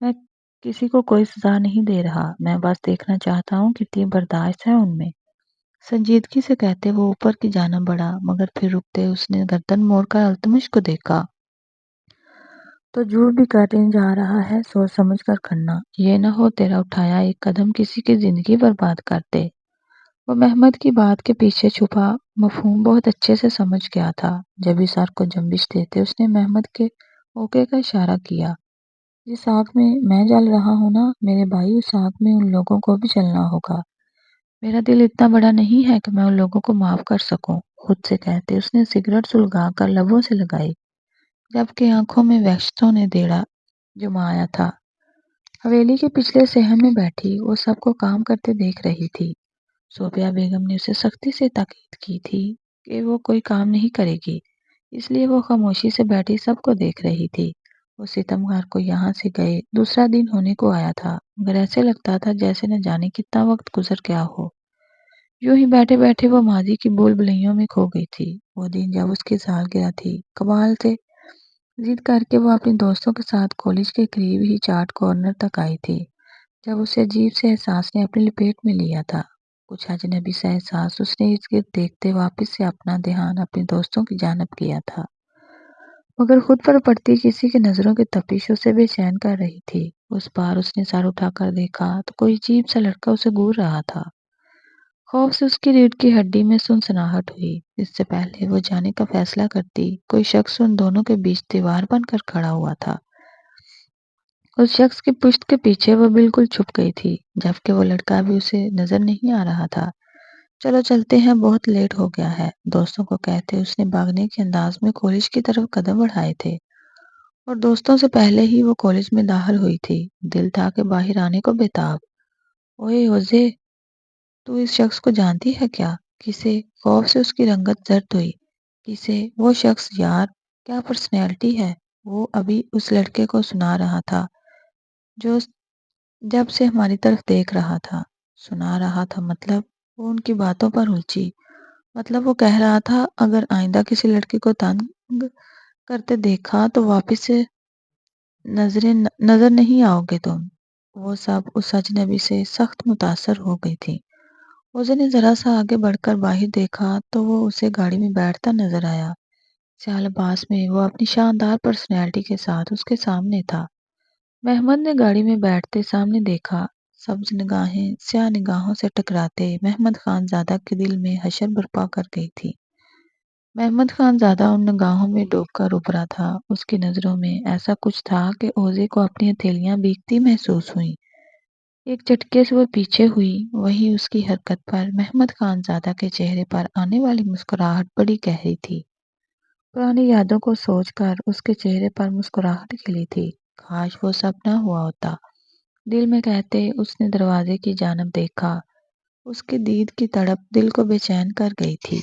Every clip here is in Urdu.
میں کسی کو کوئی سزا نہیں دے رہا، میں بس دیکھنا چاہتا ہوں کتنی برداشت ہے ان میں۔ سنجیدگی سے کہتے وہ اوپر کی جانب بڑھا، مگر پھر رکتے اس نے گردن موڑ کر التمش کو دیکھا۔ تو جھوٹ بھی کرنے جا رہا ہے، سوچ سمجھ کر کرنا، یہ نہ ہو تیرا اٹھایا ایک قدم کسی کی زندگی برباد کر دے۔ وہ محمد کی بات کے پیچھے چھپا مفہوم بہت اچھے سے سمجھ گیا تھا۔ جب اس سر کو جنبش دیتے اس نے محمد کے اوکے کا اشارہ کیا۔ جس آگ میں جل رہا ہوں نا میرے بھائی، اس آگ میں ان لوگوں کو بھی جلنا ہوگا۔ میرا دل اتنا بڑا نہیں ہے کہ میں ان لوگوں کو معاف کر سکوں، خود سے کہتے اس نے سگریٹ سلگا کر لبوں سے لگائی، جبکہ آنکھوں میں وحشتوں نے دیڑا جمایا تھا۔ حویلی کے پچھلے صحن میں بیٹھی وہ سب کو کام کرتے دیکھ رہی تھی۔ صوفیہ بیگم نے اسے سختی سے تاکید کی تھی کہ وہ کوئی کام نہیں کرے گی، اس لیے وہ خاموشی سے بیٹھی سب کو دیکھ رہی تھی۔ وہ ستمگار کو یہاں سے گئے دوسرا دن ہونے کو آیا تھا، مگر ایسے لگتا تھا جیسے نہ جانے کتنا وقت گزر گیا ہو۔ یوں ہی بیٹھے بیٹھے وہ ماضی کی بول بلیوں میں کھو گئی تھی۔ وہ دن جب اس کی سالگرہ تھی، کمال سے ضد کر کے وہ اپنے دوستوں کے ساتھ کالج کے قریب ہی چاٹ کارنر تک آئی تھی، جب اسے عجیب سے احساس نے اپنی لپیٹ میں لیا تھا۔ کچھ اجنبی سا احساس اس نے ارد گرد دیکھتے واپس سے اپنا دھیان اپنے دوستوں کی جانب کیا تھا، مگر خود پر پڑتی کسی کی نظروں کی تپش اسے بے چین کر رہی تھی۔ اس بار اس نے سر اٹھا کر دیکھا تو کوئی عجیب سا لڑکا اسے گور رہا تھا۔ خوف سے اس کی ریڑھ کی ہڈی میں سنسناہٹ ہوئی۔ اس سے پہلے وہ جانے کا فیصلہ کرتی، کوئی شخص ان دونوں کے بیچ دیوار بن کر کھڑا ہوا تھا۔ اس شخص کی پشت کے پیچھے وہ بالکل چھپ گئی تھی، جبکہ وہ لڑکا بھی اسے نظر نہیں آ رہا تھا۔ چلو چلتے ہیں، بہت لیٹ ہو گیا ہے، دوستوں کو کہتے اس نے بھاگنے کے انداز میں کالج کی طرف قدم بڑھائے تھے، اور دوستوں سے پہلے ہی وہ کالج میں داخل ہوئی تھی۔ دل تھا کہ باہر آنے کو بےتاب۔ اوئے اوزے، تو اس شخص کو جانتی ہے کیا؟ کسے؟ خوف سے اس کی رنگت زرد ہوئی۔ کسے؟ وہ شخص یار، کیا پرسنالٹی ہے! وہ ابھی اس لڑکے کو سنا رہا تھا جو جب سے ہماری طرف دیکھ رہا تھا۔ سنا رہا تھا مطلب؟ وہ ان کی باتوں پر الجھی۔ مطلب وہ کہہ رہا تھا اگر آئندہ کسی لڑکی کو تنگ کرتے دیکھا تو واپس سے نظر نہیں آؤ گے تم۔ وہ سب اس اجنبی سے سخت متاثر ہو گئی تھی۔ اوزے نے ذرا سا آگے بڑھ کر باہر دیکھا تو وہ اسے گاڑی میں بیٹھتا نظر آیا۔ سیاہ لباس میں وہ اپنی شاندار پرسنالٹی کے ساتھ اس کے سامنے تھا۔ محمد نے گاڑی میں بیٹھتے سامنے دیکھا، سبز نگاہیں سیاہ نگاہوں سے ٹکراتے محمد خان زادہ کے دل میں حشر برپا کر گئی تھی۔ محمد خان زادہ ان نگاہوں میں ڈوب کر ابھرا تھا۔ اس کی نظروں میں ایسا کچھ تھا کہ اوزے کو اپنی ہتھیلیاں بھیگتی محسوس ہوئیں۔ ایک جھٹکے سے وہ پیچھے ہوئی، وہیں اس کی حرکت پر محمد خان زادہ کے چہرے پر آنے والی مسکراہٹ بڑی گہری تھی۔ پرانی یادوں کو سوچ کر اس کے چہرے پر مسکراہٹ کھلی تھی۔ کاش وہ سب نہ ہوا ہوتا، دل میں کہتے اس نے دروازے کی جانب دیکھا۔ اس کے دید کی تڑپ دل کو بے چین کر گئی تھی۔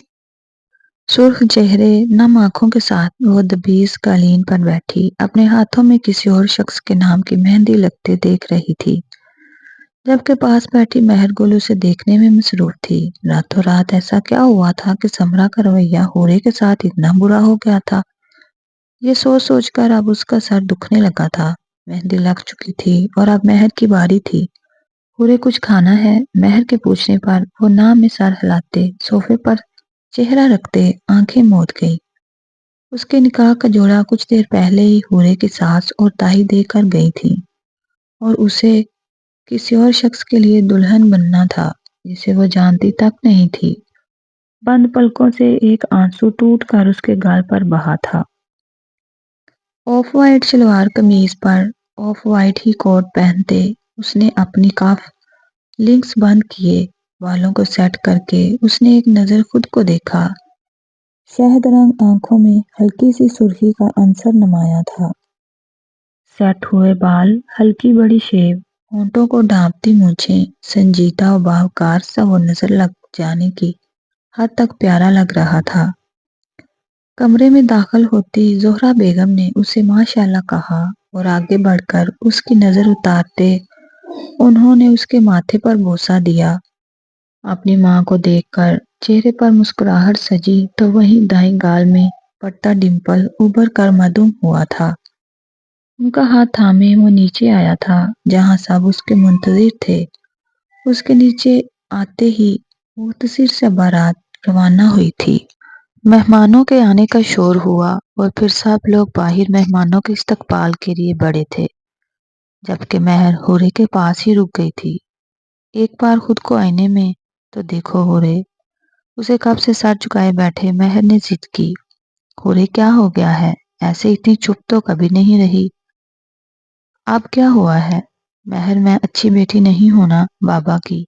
سرخ چہرے، نم آنکھوں کے ساتھ وہ دبیز قالین پر بیٹھی اپنے ہاتھوں میں کسی اور شخص کے نام کی مہندی لگتے دیکھ رہی تھی، جبکہ پاس بیٹھی مہر گل اسے دیکھنے میں مصروف تھی۔ راتوں رات ایسا کیا ہوا تھا کہ سمرا کا رویہ حورے کے ساتھ اتنا برا ہو گیا تھا؟ یہ سوچ سوچ کر اب اس کا سر دکھنے لگا تھا۔ مہندی لگ چکی تھی اور اب مہر کی باری تھی۔ حورے کچھ کھانا ہے؟ مہر کے پوچھنے پر وہ نام میں سر ہلاتے صوفے پر چہرہ رکھتے آنکھیں موند گئی۔ اس کے نکاح کا جوڑا کچھ دیر پہلے ہی حورے کی ساس اور تائی دے کر گئی تھی، اور اسے کسی اور شخص کے لیے دلہن بننا تھا جسے وہ جانتی تک نہیں تھی۔ بند پلکوں سے ایک آنسو ٹوٹ کر اس کے گال پر بہا تھا۔ آف وائٹ شلوار قمیض پر آف وائٹ ہی کوٹ پہنتے اس نے اپنی کاف لنکس بند کیے، بالوں کو سیٹ کر کے اس نے ایک نظر خود کو دیکھا۔ شہد رنگ آنکھوں میں ہلکی سی سرخی کا عنصر نمایاں تھا۔ سیٹ ہوئے بال، ہلکی بڑی شیو، ہونٹوں کو ڈھانپتی مونچھیں، سنجیدہ و باوقار سا وہ نظر لگ جانے کی حد تک پیارا لگ رہا تھا۔ کمرے میں داخل ہوتی زہرہ بیگم نے اسے ماشاءاللہ کہا اور آگے بڑھ کر اس کی نظر اتارتے انہوں نے اس کے ماتھے پر بوسہ دیا۔ اپنی ماں کو دیکھ کر چہرے پر مسکراہٹ سجی تو وہیں دائیں گال میں پڑتا ڈمپل ابھر کر معدوم ہوا تھا۔ ان کا ہاتھ تھامے وہ نیچے آیا تھا جہاں سب اس کے منتظر تھے۔ اس کے نیچے آتے ہی مختصر سے بارات روانہ ہوئی تھی۔ مہمانوں کے آنے کا شور ہوا اور پھر سب لوگ باہر مہمانوں کے استقبال کے لیے بڑے تھے، جبکہ مہر ہورے کے پاس ہی رک گئی تھی۔ ایک بار خود کو آئینے میں تو دیکھو ہورے، اسے کب سے سر جھکائے بیٹھے مہر نے ضد کی۔ ہورے کیا ہو گیا ہے؟ ایسے اتنی چپ تو کبھی نہیں رہی۔ اب کیا ہوا ہے؟ مہر میں اچھی بیٹی نہیں ہوں نا بابا کی؟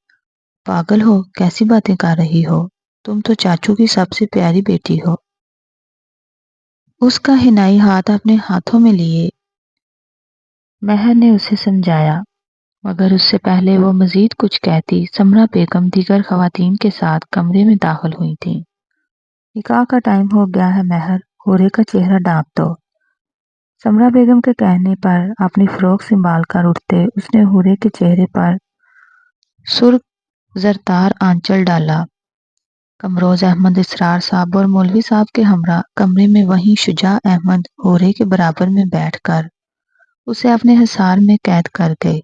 پاگل ہو، کیسی باتیں کر رہی ہو؟ تم تو چاچو کی سب سے پیاری بیٹی ہو۔ اس کا حنائی ہاتھ اپنے ہاتھوں میں لیے مہر نے اسے سمجھایا، مگر اس سے پہلے وہ مزید کچھ کہتی سمرا بیگم دیگر خواتین کے ساتھ کمرے میں داخل ہوئی تھیں۔ نکاح کا ٹائم ہو گیا ہے مہر، ہورے کا چہرہ ڈانپ دو۔ سمرا بیگم کے کہنے پر اپنی فروک سنبھال کر اٹھتے اس نے ہورے کے چہرے پر سرخ زرتار آنچل ڈالا۔ قمروز احمد اسرار صاحب اور مولوی صاحب کے ہمراہ کمرے میں وہیں شجاع احمد ہورے کے برابر میں بیٹھ کر اسے اپنے حصار میں قید کر گئے۔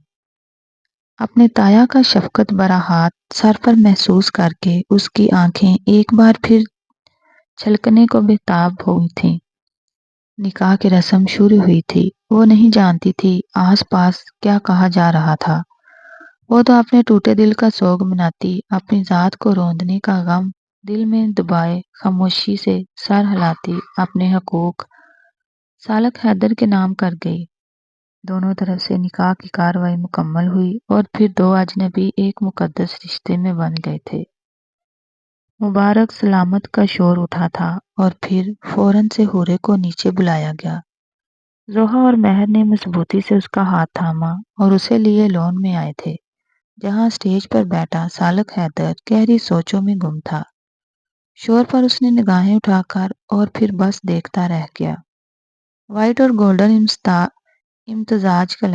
اپنے تایا کا شفقت بھرا ہاتھ سر پر محسوس کر کے اس کی آنکھیں ایک بار پھر چھلکنے کو بےتاب ہوئی تھیں۔ نکاح کی رسم شروع ہوئی تھی۔ وہ نہیں جانتی تھی آس پاس کیا کہا جا رہا تھا۔ وہ تو اپنے ٹوٹے دل کا سوگ مناتی، اپنی ذات کو روندنے کا غم دل میں دبائے خاموشی سے سر ہلاتی اپنے حقوق سالک حیدر کے نام کر گئی۔ دونوں طرف سے نکاح کی کارروائی مکمل ہوئی اور پھر دو اجنبی ایک مقدس رشتے میں بن گئے تھے۔ مبارک سلامت کا شور اٹھا تھا اور پھر فوراً سے ہورے کو نیچے بلایا گیا۔ زوہا اور مہر نے مضبوطی سے اس کا ہاتھ تھاما اور اسے لیے لون میں آئے تھے، جہاں اسٹیج پر بیٹھا سالک حیدر گہری سوچوں میں گم تھا۔ شور پر اس نے نگاہیں اٹھا کر اور پھر بس دیکھتا رہ گیا۔ وائٹ اور گولڈن امتزاج کا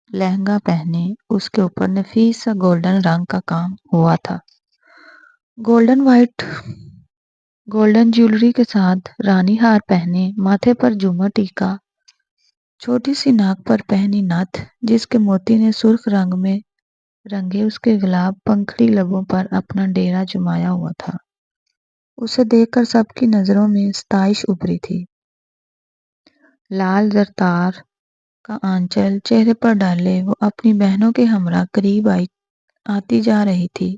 لہنگا پہنے اس کے اوپر نفیس سا گولڈن رنگ کا کام ہوا تھا۔ گولڈن جیولری کے ساتھ رانی ہار پہنے، ماتھے پر جھومر ٹیکا، چھوٹی سی ناک پر پہنی نتھ جس کے موتی نے سرخ رنگ میں رنگے اس کے گلاب پنکھڑی لبوں پر اپنا ڈیرا جمایا ہوا تھا۔ اسے دیکھ کر سب کی نظروں میں ستائش ابھری تھی۔ لال زرتار کا آنچل چہرے پر ڈالے وہ اپنی بہنوں کے ہمراہ قریب آتی جا رہی تھی۔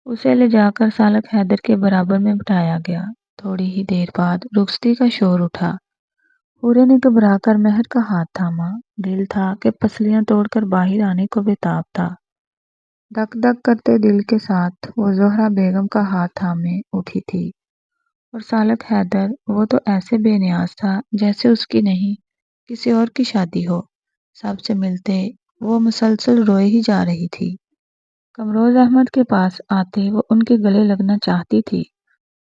اسے لے جا کر سالک حیدر کے برابر میں بٹھایا گیا۔ تھوڑی ہی دیر بعد رخصتی کا شور اٹھا۔ ہورے نے گھبرا کر مہر کا ہاتھ تھاما، دل تھا کہ پسلیاں توڑ کر باہر آنے کو بےتاب تھا۔ دھک دھک کرتے دل کے ساتھ وہ زہرا بیگم کا ہاتھ تھامے اٹھی تھی اور سالک حیدر وہ تو ایسے بے نیاز تھا جیسے اس کی نہیں کسی اور کی شادی ہو۔ سب سے ملتے وہ مسلسل روئے ہی جا رہی تھی۔ قمروز احمد کے پاس آتے وہ ان کے گلے لگنا چاہتی تھی،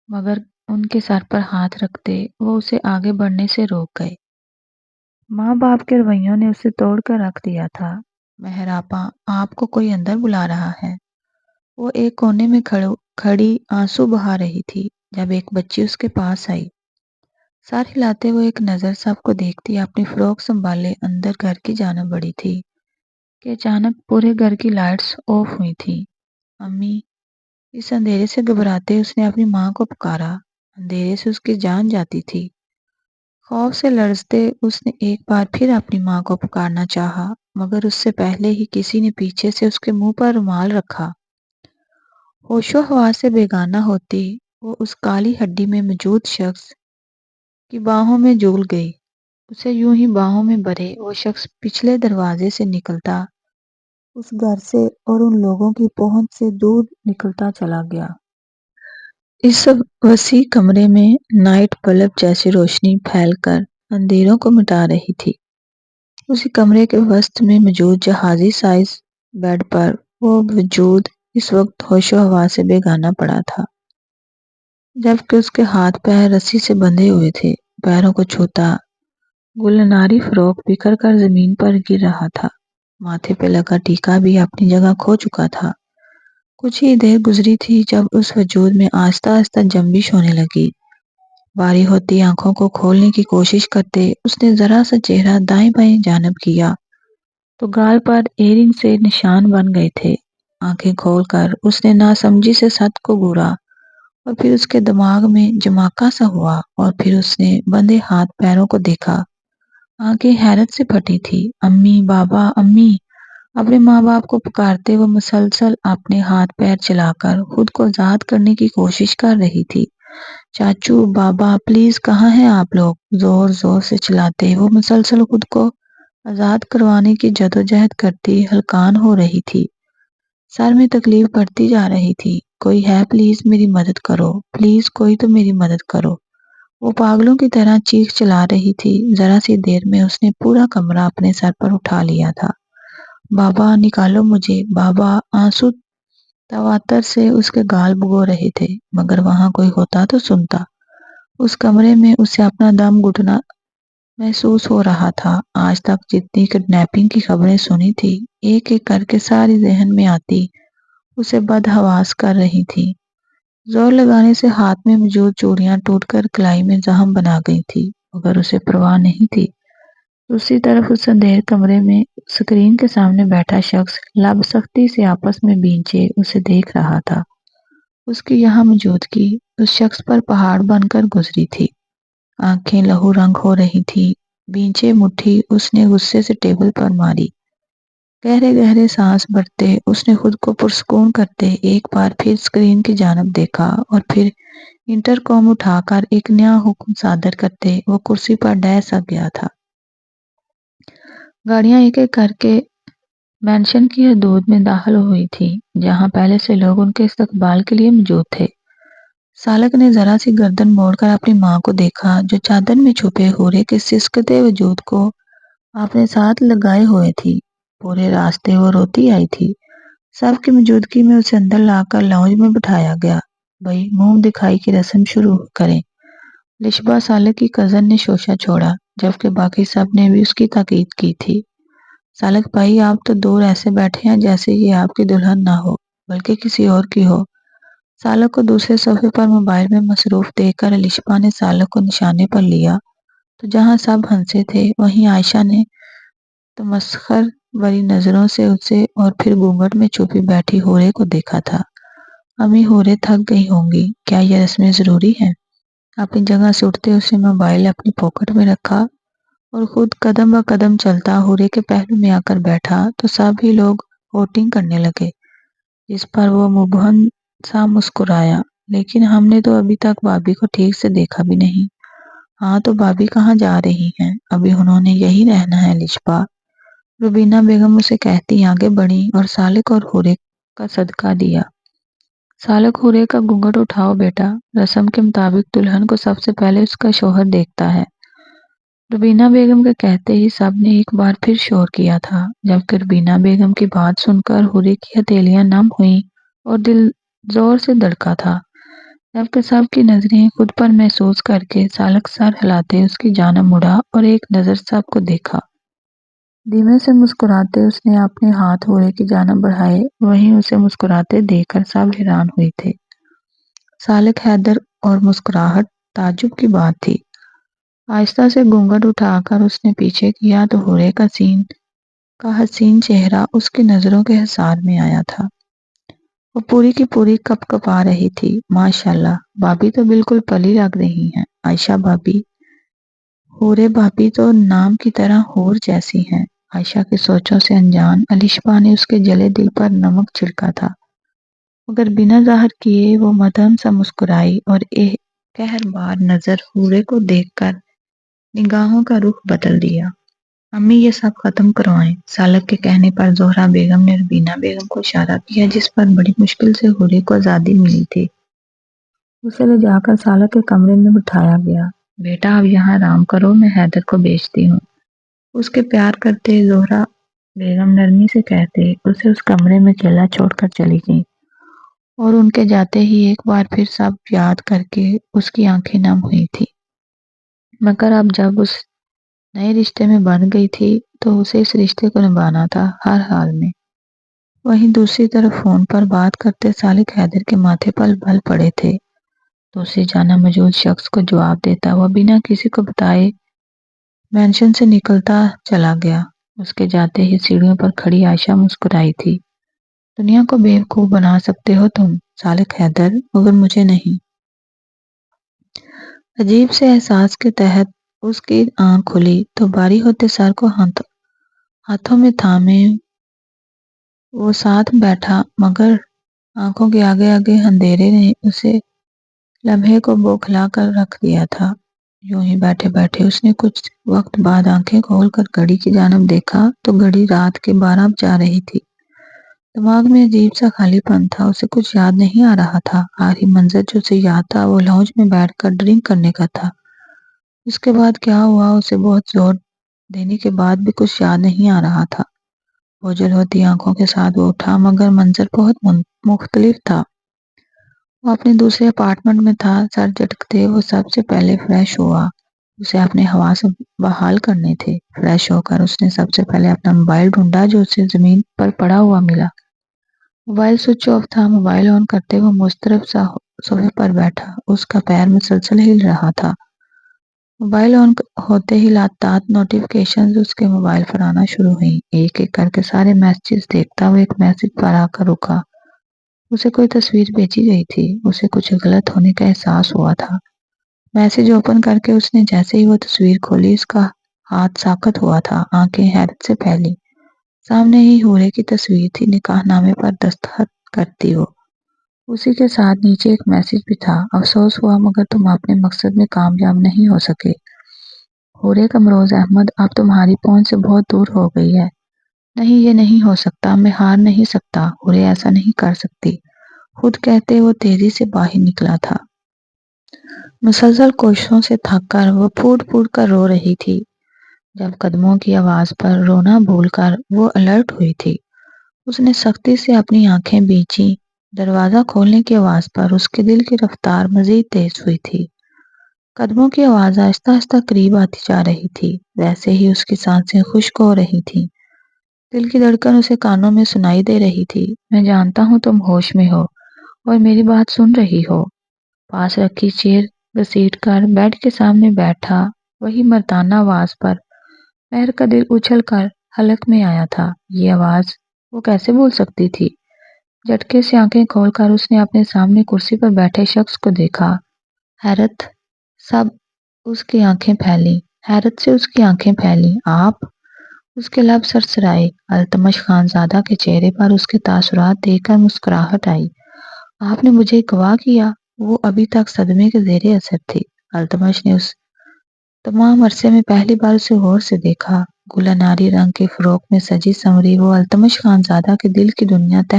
مگر ان کے سر پر ہاتھ رکھتے وہ اسے آگے بڑھنے سے روک گئے۔ ماں باپ کے رویوں نے اسے توڑ کر رکھ دیا تھا۔ مہر آپا، آپ کو کوئی اندر بلا رہا ہے۔ وہ ایک کونے میں کھڑی آنسو بہا رہی تھی جب ایک بچی اس کے پاس آئی۔ سر ہلاتے وہ ایک نظر سب کو دیکھتی اپنی فروک سنبھالے اندر گھر کی جانب بڑھی تھی کہ اچانک پورے گھر کی لائٹس آف ہوئی تھیں۔ امی! اس اندھیرے سے گھبراتے اس نے اپنی ماں کو پکارا۔ اندھیرے سے اس کی جان جاتی تھی۔ خوف سے لرزتے اس نے ایک بار پھر اپنی ماں کو پکارنا چاہا، مگر اس سے پہلے ہی کسی نے پیچھے سے اس کے منہ پر رومال رکھا۔ ہوش و حواس سے بیگانہ ہوتی وہ اس کالی ہڈی میں موجود شخص کی باہوں میں جھول گئی۔ اسے یوں ہی باہوں میں بھرے وہ شخص پچھلے دروازے سے نکلتا اس گھر سے اور ان لوگوں کی پہنچ سے دور نکلتا چلا گیا۔ اس وسیع کمرے میں نائٹ بلب جیسی روشنی پھیل کر اندھیروں کو مٹا رہی تھی۔ اسی کمرے کے وسط میں موجود جہازی سائز بیڈ پر وہ وجود اس وقت ہوش و حواس سے بیگانہ پڑا تھا، جبکہ اس کے ہاتھ پیر رسی سے بندھے ہوئے تھے۔ پیروں کو چھوتا گلناری فروک بکھر کر زمین پر گر رہا تھا۔ ماتھے پہ لگا ٹیکا بھی اپنی جگہ کھو چکا تھا۔ کچھ ہی دیر گزری تھی جب اس وجود میں آہستہ آہستہ جنبش ہونے لگی۔ باری ہوتی آنکھوں کو کھولنے کی کوشش کرتے اس نے ذرا سا چہرہ دائیں بائیں جانب کیا تو گال پر ایرنگ سے نشان بن گئے تھے۔ آنکھیں کھول کر اس نے ناسمجھی سے سط کو گھورا اور پھر اس کے دماغ میں جماکا سا ہوا اور پھر اس نے بندھے ہاتھ پیروں کو دیکھا۔ آنکھیں حیرت سے پھٹی تھی۔ امی، بابا، امی، اپنے ماں باپ کو پکارتے وہ مسلسل اپنے ہاتھ پیر چلا کر خود کو آزاد کرنے کی کوشش کر رہی تھی۔ چاچو، بابا، پلیز کہاں ہیں آپ لوگ؟ زور زور سے چلاتے وہ مسلسل خود کو آزاد کروانے کی جدوجہد کرتی ہلکان ہو رہی تھی۔ سر میں تکلیف بڑھتی جا رہی تھی۔ کوئی ہے پلیز میری مدد کرو، پلیز کوئی تو میری مدد کرو۔ وہ پاگلوں کی طرح چیخ چلا رہی تھی۔ ذرا سی دیر میں اس نے پورا کمرہ اپنے سر پر اٹھا لیا تھا۔ بابا نکالو مجھے، بابا! آنسو تواتر سے اس کے گال بھگو رہے تھے، مگر وہاں کوئی ہوتا تو سنتا۔ اس کمرے میں اسے اپنا دم گھٹنا محسوس ہو رہا تھا۔ آج تک جتنی کڈنیپنگ کی خبریں سنی تھی، ایک ایک کر کے ساری ذہن میں آتی اسے بدحواس کر رہی تھی۔ زور لگانے سے ہاتھ میں موجود چوڑیاں ٹوٹ کر کلائی میں زخم بنا گئی تھی، مگر اسے پرواہ نہیں تھی۔ دوسری طرف اس اندھیر کمرے میں سکرین کے سامنے بیٹھا شخص لب سختی سے آپس میں بھینچے اسے دیکھ رہا تھا۔ اس کی یہاں موجودگی اس شخص پر پہاڑ بن کر گزری تھی۔ آنکھیں لہو رنگ ہو رہی تھی۔ بھینچے مٹھی اس نے غصے سے ٹیبل پر ماری۔ گہرے گہرے سانس بھرتے اس نے خود کو پرسکون کرتے ایک بار پھر سکرین کی جانب دیکھا اور پھر انٹرکام اٹھا کر ایک نیا حکم صادر کرتے وہ کرسی پر ڈہ سا گیا تھا۔ گاڑیاں ایک ایک کر کے مینشن کی حدود میں داخل ہوئی تھی، جہاں پہلے سے لوگ ان کے استقبال کے لیے موجود تھے۔ سالک نے ذرا سی گردن موڑ کر اپنی ماں کو دیکھا جو چادر میں چھپے ہورے کے سسکتے وجود کو اپنے ساتھ لگائے ہوئے تھی۔ پورے راستے وہ روتی آئی تھی۔ سب کی موجودگی میں اسے اندر لا کر لاؤنج میں بٹھایا گیا۔ بھئی منہ دکھائی کی رسم شروع کریں۔ لشبہ سالک کی کزن نے شوشہ چھوڑا، جبکہ باقی سب نے بھی اس کی تاکید کی تھی۔ سالک بھائی، آپ تو دور ایسے بیٹھے ہیں جیسے یہ آپ کی دلہن نہ ہو بلکہ کسی اور کی ہو۔ سالک کو دوسرے صفحے پر موبائل میں مصروف دیکھ کر لشبہ نے سالک کو نشانے پر لیا تو جہاں سب ہنسے تھے وہیں عائشہ نے تمسخر بھری نظروں سے اسے اور پھر گھونگھٹ میں چھپی بیٹھی ہورے کو دیکھا تھا۔ امی، ہورے تھک گئی ہوں گی، کیا یہ رسمیں ضروری ہیں؟ اپنی جگہ سے اٹھتے اس نے موبائل اپنی پاکٹ میں رکھا اور خود قدم بہ قدم چلتا ہورے کے پہلو میں آ کر بیٹھا تو سبھی لوگ ووٹنگ کرنے لگے، جس پر وہ مبہم سا مسکرایا۔ لیکن ہم نے تو ابھی تک بھابھی کو ٹھیک سے دیکھا بھی نہیں۔ ہاں تو بھابھی کہاں جا رہی ہیں؟ ابھی انہوں نے یہی رہنا ہے لشبہ، روبینہ بیگم اسے کہتی آگے بڑھی اور سالک اور ہورے کا صدقہ دیا۔ سالک، ہورے کا گھونگھٹ اٹھاؤ بیٹا، رسم کے مطابق دلہن کو سب سے پہلے اس کا شوہر دیکھتا ہے۔ روبینہ بیگم کے کہتے ہی سب نے ایک بار پھر شور کیا تھا، جبکہ روبینہ بیگم کی بات سن کر ہورے کی ہتھیلیاں نم ہوئیں اور دل زور سے دھڑکا تھا، جبکہ سب کی نظریں خود پر محسوس کر کے سالک سر ہلاتے اس کی جانب مڑا اور ایک نظر سب کو دیکھا۔ دھیمے سے مسکراتے اس نے اپنے ہاتھ ہورے کی جانب بڑھائے، وہیں اسے مسکراتے دیکھ کر سب حیران ہوئے تھے۔ سالک حیدر اور مسکراہٹ تعجب کی بات تھی۔ آہستہ سے گھونگھٹ اٹھا کر اس نے پیچھے کیا تو ہورے کا حسین چہرہ اس کی نظروں کے حصار میں آیا تھا۔ وہ پوری کی پوری کپ کپا رہی تھی۔ ماشاءاللہ، بھابھی تو بالکل پری لگ رہی ہیں، عائشہ بھابھی۔ ہورے بھابھی تو نام کی طرح ہور جیسی ہیں۔ عائشہ کی سوچوں سے انجان لشبہ نے اس کے جلے دل پر نمک چھڑکا تھا، مگر بنا ظاہر کیے وہ مدھم سا مسکرائی اور ایک قہربار نظر ہورے کو دیکھ کر نگاہوں کا رخ بدل دیا۔ امی، یہ سب ختم کروائیں۔ سالک کے کہنے پر زہرہ بیگم نے روبینہ بیگم کو اشارہ کیا، جس پر بڑی مشکل سے ہورے کو آزادی ملی تھی۔ اسے لے جا کر سالک کے کمرے میں بٹھایا گیا۔ بیٹا اب یہاں آرام کرو، میں حیدر کو بھیجتی ہوں، اس کے پیار کرتے زہرہ بیگم نرمی سے کہتے اسے اس کمرے میں اکیلا چھوڑ کر چلی گئیں، اور ان کے جاتے ہی ایک بار پھر سب یاد کر کے اس کی آنکھیں نم ہوئی تھی۔ مگر اب جب اس نئے رشتے میں بن گئی تھی تو اسے اس رشتے کو نبھانا تھا ہر حال میں۔ وہیں دوسری طرف فون پر بات کرتے سالک حیدر کے ماتھے پر بل پڑے تھے دوسری جانب موجود شخص کو جواب دیتا، وہ بنا کسی کو بتائے مینشن سے نکلتا چلا گیا۔ اس کے جاتے ہی سیڑھیوں پر کھڑی عائشہ مسکرائی تھی۔ دنیا کو بیوقوف بنا سکتے ہو تم سالک حیدر، مگر مجھے نہیں۔ عجیب سے احساس کے تحت اس کی آنکھ کھلی تو باری ہوتے سر کو ہاتھوں میں تھامے وہ ساتھ بیٹھا، مگر آنکھوں کے آگے آگے اندھیرے نے اسے لمحے کو بوکھلا کر رکھ دیا تھا۔ یوں ہی بیٹھے بیٹھے اس نے کچھ وقت بعد آنکھیں کھول کر گھڑی کی جانب دیکھا تو گھڑی رات کے 12 بجا رہی تھی۔ دماغ میں عجیب سا خالی پن تھا، اسے کچھ یاد نہیں آ رہا تھا۔ آخری منظر جو اسے یاد تھا وہ لاؤنج میں بیٹھ کر ڈرنک کرنے کا تھا۔ اس کے بعد کیا ہوا اسے بہت زور دینے کے بعد بھی کچھ یاد نہیں آ رہا تھا۔ بوجھل ہوتی آنکھوں کے ساتھ وہ اٹھا، مگر منظر بہت مختلف تھا۔ وہ اپنے دوسرے اپارٹمنٹ میں تھا۔ سر جھٹکتے وہ سب سے پہلے فریش ہوا۔ اسے اپنے حواس بحال کرنے تھے۔ فریش ہو کر اس نے سب سے پہلے اپنا موبائل ڈھونڈا جو اسے زمین پر پڑا ہوا ملا۔ موبائل سوئچ آف تھا۔ موبائل آن کرتے وہ مضطرب سا صوفے پر بیٹھا، اس کا پیر مسلسل ہل رہا تھا۔ موبائل آن ہوتے ہی لاتعداد نوٹیفیکیشنز اس کے موبائل پر آنا شروع ہوئیں۔ ایک ایک کر کے سارے میسیجز دیکھتا وہ ایک میسیج پر آ کر رکا۔ اسے کوئی تصویر بھیجی گئی تھی۔ اسے کچھ غلط ہونے کا احساس ہوا تھا۔ میسیج اوپن کر کے اس نے جیسے ہی وہ تصویر کھولی، اس کا ہاتھ ساکت ہوا تھا، آنکھیں حیرت سے پھیلی۔ سامنے ہی حورے کی تصویر تھی، نکاح نامے پر دستخط کرتی وہ۔ اسی کے ساتھ نیچے ایک میسیج بھی تھا، افسوس ہوا مگر تم اپنے مقصد میں کامیاب نہیں ہو سکے۔ حورے کمروز احمد اب تمہاری پہنچ سے بہت دور ہو گئی ہے۔ نہیں، یہ نہیں ہو سکتا، میں ہار نہیں سکتا، حورے ایسا نہیں کر سکتی، خود کہتے وہ تیزی سے باہر نکلا تھا۔ مسلسل کوششوں سے تھک کر وہ پھوٹ پھوٹ کر رو رہی تھی۔ جب قدموں کی آواز پر رونا بھول کر وہ الرٹ ہوئی تھی، اس نے سختی سے اپنی آنکھیں بیچیں۔ دروازہ کھولنے کی آواز پر اس کے دل کی رفتار مزید تیز ہوئی تھی۔ قدموں کی آواز آہستہ آہستہ قریب آتی جا رہی تھی، ویسے ہی اس کی سانسیں خشک ہو رہی تھیں۔ دل کی دھڑکن اسے کانوں میں سنائی دے رہی تھی، میں جانتا ہوں تم ہوش میں ہو اور میری بات سن رہی ہو۔ پاس رکھی چیئر گھسیٹ کر بیڈ کے سامنے بیٹھا وہی مردانہ آواز پر مہر کا دل اچھل کر حلق میں آیا تھا۔ یہ آواز وہ کیسے بھول سکتی تھی؟ جھٹکے سے آنکھیں کھول کر اس نے اپنے سامنے کرسی پر بیٹھے شخص کو دیکھا۔ حیرت سب اس کی آنکھیں پھیلی، حیرت سے اس کی آنکھیں پھیلی۔ آپ؟ اس کے لب سرسرائے۔ التمش خان زادہ کے چہرے پر اس کے تاثرات دیکھ کر مسکراہٹ آئی۔ آپ نے مجھے اغوا کیا؟ وہ ابھی تک صدمے کے زیر اثر تھی۔ التمش نے اس تمام عرصے میں پہلی بار اسے غور سے دیکھا۔ گل اناری رنگ کے فروک میں سجی سنوری وہ التمش خان زادہ کے دل کی دنیا تہ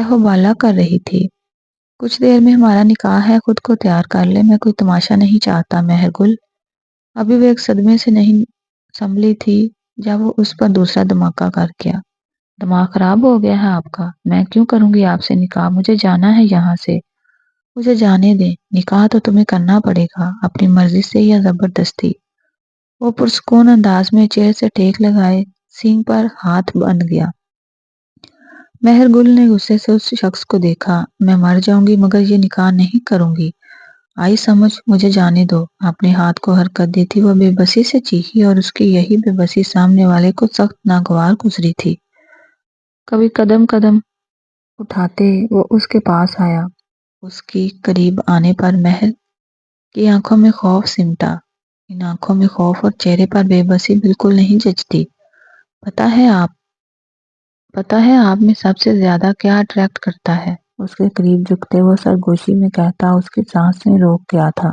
و بالا کر رہی تھی۔ کچھ دیر میں ہمارا نکاح ہے، خود کو تیار کر لے، میں کوئی تماشا نہیں چاہتا۔ مہر گل ابھی وہ ایک صدمے سے نہیں سنبھلی تھی جب وہ اس پر دوسرا دھماکہ کر گیا۔ دماغ خراب ہو گیا ہے آپ کا؟ میں کیوں کروں گی آپ سے نکاح؟ مجھے جانا ہے یہاں سے۔ مجھے جانے دیں۔ نکاح تو تمہیں کرنا پڑے گا، اپنی مرضی سے یا زبردستی۔ وہ پرسکون انداز میں چیئر سے ٹیک لگائے سینگ پر ہاتھ بندھ گیا۔ مہر گل نے غصے سے اس شخص کو دیکھا۔ میں مر جاؤں گی مگر یہ نکاح نہیں کروں گی۔ آئی سمجھ، مجھے جانے دو۔ اپنے ہاتھ کو حرکت دیتی وہ بے بسی سے چیخی اور اس کی یہی بے بسی سامنے والے کو سخت ناگوار گزری تھی۔ کبھی قدم قدم اٹھاتے وہ اس کے پاس آیا۔ اس کی قریب آنے پر مہر کی آنکھوں میں خوف سمٹا۔ ان آنکھوں میں خوف اور چہرے پر بے بسی بالکل نہیں جچتی۔ پتہ ہے آپ میں سب سے زیادہ کیا اٹریکٹ کرتا ہے؟ اس کے قریب جھکتے وہ سرگوشی میں کہتا، اس کی سانسیں روک گیا تھا۔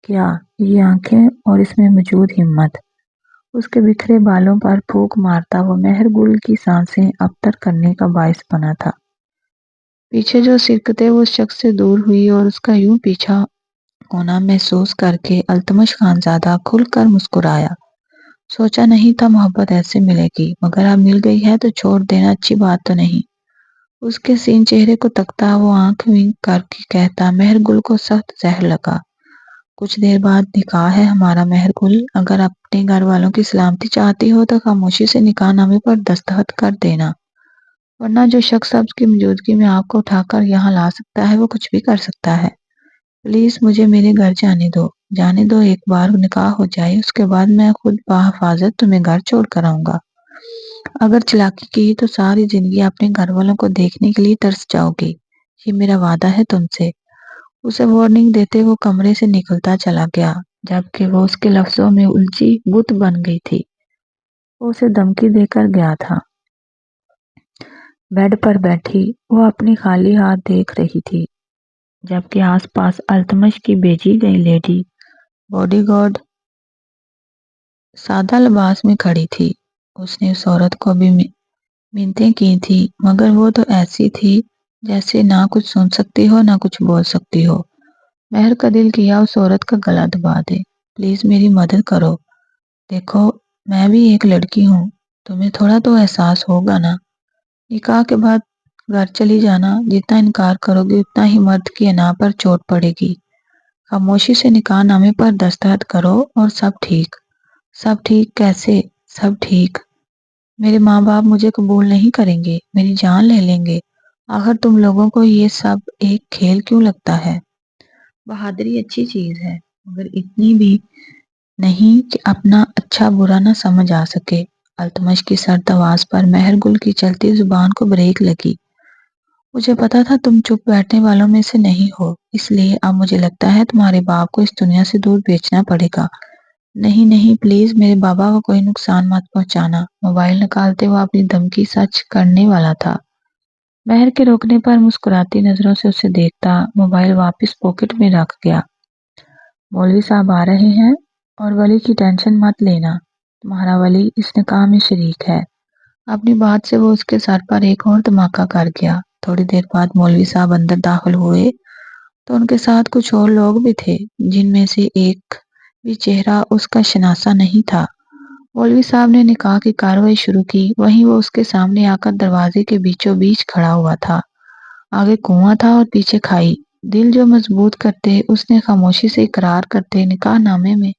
کیا؟ یہ آنکھیں اور اس میں موجود ہمت۔ اس کے بکھرے بالوں پر پھونک مارتا وہ مہر گل کی سانسیں ابتر کرنے کا باعث بنا تھا۔ پیچھے جو سرکتے وہ اس شخص سے دور ہوئی اور اس کا یوں پیچھا ہونا محسوس کر کے التمش خان زادہ کھل کر مسکرایا۔ سوچا نہیں تھا محبت ایسے ملے گی، مگر اب مل گئی ہے تو چھوڑ دینا اچھی بات تو نہیں۔ اس کے سین چہرے کو تکتا وہ آنکھ ونک کر کے کہتا، مہر گل کو سخت زہر لگا۔ کچھ دیر بعد نکاح ہے ہمارا مہر گل، اگر اپنے گھر والوں کی سلامتی چاہتی ہو تو خاموشی سے نکاح نامے پر دستخط کر دینا، ورنہ جو شخص آپ کی موجودگی میں آپ کو اٹھا کر یہاں لا سکتا ہے وہ کچھ بھی کر سکتا ہے۔ پلیز مجھے میرے گھر جانے دو، ایک بار نکاح ہو جائے اس کے بعد میں خود بحفاظت تمہیں گھر چھوڑ کر آؤں گا۔ اگر چلاکی کی تو ساری زندگی اپنے گھر والوں کو دیکھنے کے لیے ترس جاؤ گی، یہ میرا وعدہ ہے تم سے۔ اسے وارننگ دیتے وہ کمرے سے نکلتا چلا گیا، جبکہ وہ اس کے لفظوں میں الجھی بت بن گئی تھی۔ وہ اسے دھمکی دے کر گیا تھا۔ بیڈ پر بیٹھی وہ اپنی خالی ہاتھ دیکھ رہی تھی، جبکہ آس پاس التمش کی بھیجی گئی لیڈی باڈی گارڈ سادہ لباس میں کھڑی تھی۔ اس نے اس عورت کو بھی منتیں کی تھی، مگر وہ تو ایسی تھی جیسے نہ کچھ سن سکتی ہو نہ کچھ بول سکتی ہو۔ مہر کا دل کیا اس عورت کا گلا دبا دے۔ پلیز میری مدد کرو، دیکھو میں بھی ایک لڑکی ہوں، تمہیں تھوڑا تو احساس ہوگا نا۔ نکاح کے بعد گھر چلی جانا، جتنا انکار کرو گی اتنا ہی مرد کی انا پر چوٹ پڑے گی۔ خاموشی سے نکاح نامے پر دستخط کرو اور سب ٹھیک کیسے؟ سب ٹھیک؟ میرے ماں باپ مجھے قبول نہیں کریں گے، میری جان لے لیں گے۔ آخر تم لوگوں کو یہ سب ایک کھیل کیوں لگتا ہے؟ بہادری اچھی چیز ہے، مگر اتنی بھی نہیں کہ اپنا اچھا برا نہ سمجھ آ سکے۔ التمش کی سرد آواز پر مہر گل کی چلتی زبان کو بریک لگی۔ مجھے پتا تھا تم چپ بیٹھنے والوں میں سے نہیں ہو، اس لیے اب مجھے لگتا ہے تمہارے باپ کو اس دنیا سے دور بھیجنا پڑے گا۔ نہیں پلیز میرے بابا کو کوئی نقصان مت پہنچانا۔ موبائل نکالتے وہ اپنی دھمکی سچ کرنے والا تھا۔ مہر کے روکنے پر مسکراتی نظروں سے اسے دیکھتا موبائل واپس پاکٹ میں رکھ گیا۔ مولوی صاحب آ رہے ہیں اور ولی کی ٹینشن مت لینا، تمہارا ولی اس نکاح میں شریک ہے۔ اپنی بات سے وہ اس کے سر پر ایک اور دھماکہ کر گیا۔ تھوڑی دیر بعد مولوی صاحب اندر داخل ہوئے تو ان کے ساتھ کچھ اور لوگ بھی تھے، جن میں سے ایک بھی چہرہ اس کا شناسا نہیں تھا۔ مولوی صاحب نے نکاح کی کارروائی شروع کی، وہیں وہ اس کے سامنے آ کر دروازے کے بیچوں بیچ کھڑا ہوا تھا۔ آگے کنواں تھا اور پیچھے کھائی۔ دل جو مضبوط کرتے اس نے خاموشی سے اقرار کرتے نکاح نامے میں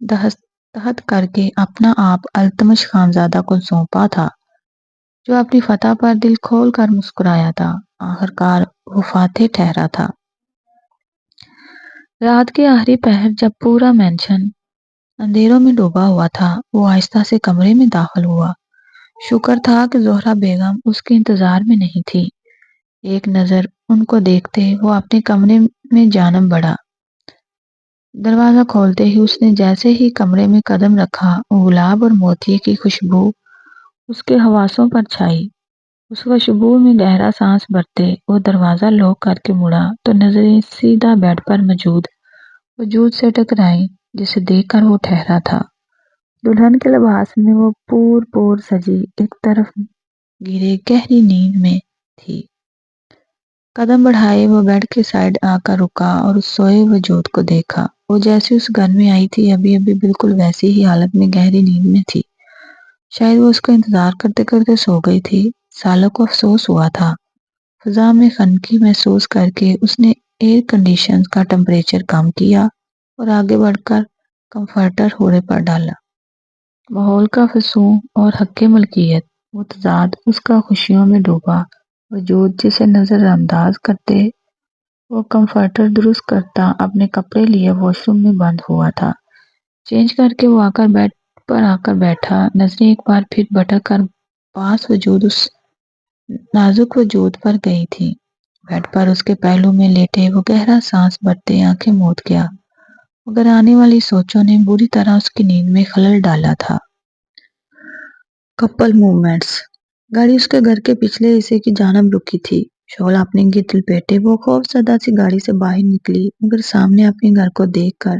دستخط کر کے اپنا آپ التمش خانزادہ کو سونپا تھا، جو اپنی فتح پر دل کھول کر مسکرایا تھا۔ آخرکار وہ فاتح ٹھہرا تھا۔ رات کے آخری پہر جب پورا مینشن اندھیروں میں ڈوبا ہوا تھا، وہ آہستہ سے کمرے میں داخل ہوا۔ شکر تھا کہ زہرا بیگم اس کے انتظار میں نہیں تھی۔ ایک نظر ان کو دیکھتے وہ اپنے کمرے میں جانب بڑھا۔ دروازہ کھولتے ہی اس نے جیسے ہی کمرے میں قدم رکھا، گلاب اور موتی کی خوشبو اس کے حواسوں پر چھائی۔ اس خوشبو میں گہرا سانس بھرتے وہ دروازہ لاک کر کے مڑا تو نظریں سیدھا بیڈ پر موجود وجود سے ٹکرائیں، جسے دیکھ کر وہ ٹھہرا تھا۔ دلہن کے لباس میں وہ پور سجی ایک طرف گرے گہری نیند میں تھی۔ قدم بڑھائے وہ بیڈ کے سائڈ آ کر رکا اور اس سوئے وجود کو دیکھا۔ وہ جیسے اس گھر میں آئی تھی ابھی بالکل ویسی ہی حالت میں گہری نیند میں تھی۔ شاید وہ اس کا انتظار کرتے کرتے سو گئی تھی۔ سالوں کو افسوس ہوا تھا۔ فضا میں خنکی محسوس کر کے اس نے ایئر کنڈیشن کا ٹمپریچر کم کیا اور آگے بڑھ کر کمفرٹر ہورے پر ڈالا۔ ماحول کا فسون اور حق ملکیت متضاد اس کا خوشیوں میں ڈوبا وجود جسے نظر انداز کرتے وہ کمفرٹر درست کرتا اپنے کپڑے لیے واش روم میں بند ہوا تھا۔ چینج کر کے وہ بیڈ پر آ کر بیٹھا، نظریں ایک بار پھر بھٹک کر پاس وجود اس نازک وجود پر گئی تھی۔ بیڈ پر اس کے پہلو میں لیٹے وہ گہرا سانس بھرتے آنکھیں موند گیا، مگر آنے والی سوچوں نے بری طرح اس کی نیند میں خلل ڈالا تھا۔ کپل موومنٹس۔ گاڑی اس کے گھر کے پچھلے حصے کی جانب رکی تھی۔ شعلہ اپنے گرد لپیٹے وہ خوفزدہ سی گاڑی سے باہر نکلی، مگر سامنے اپنے گھر کو دیکھ کر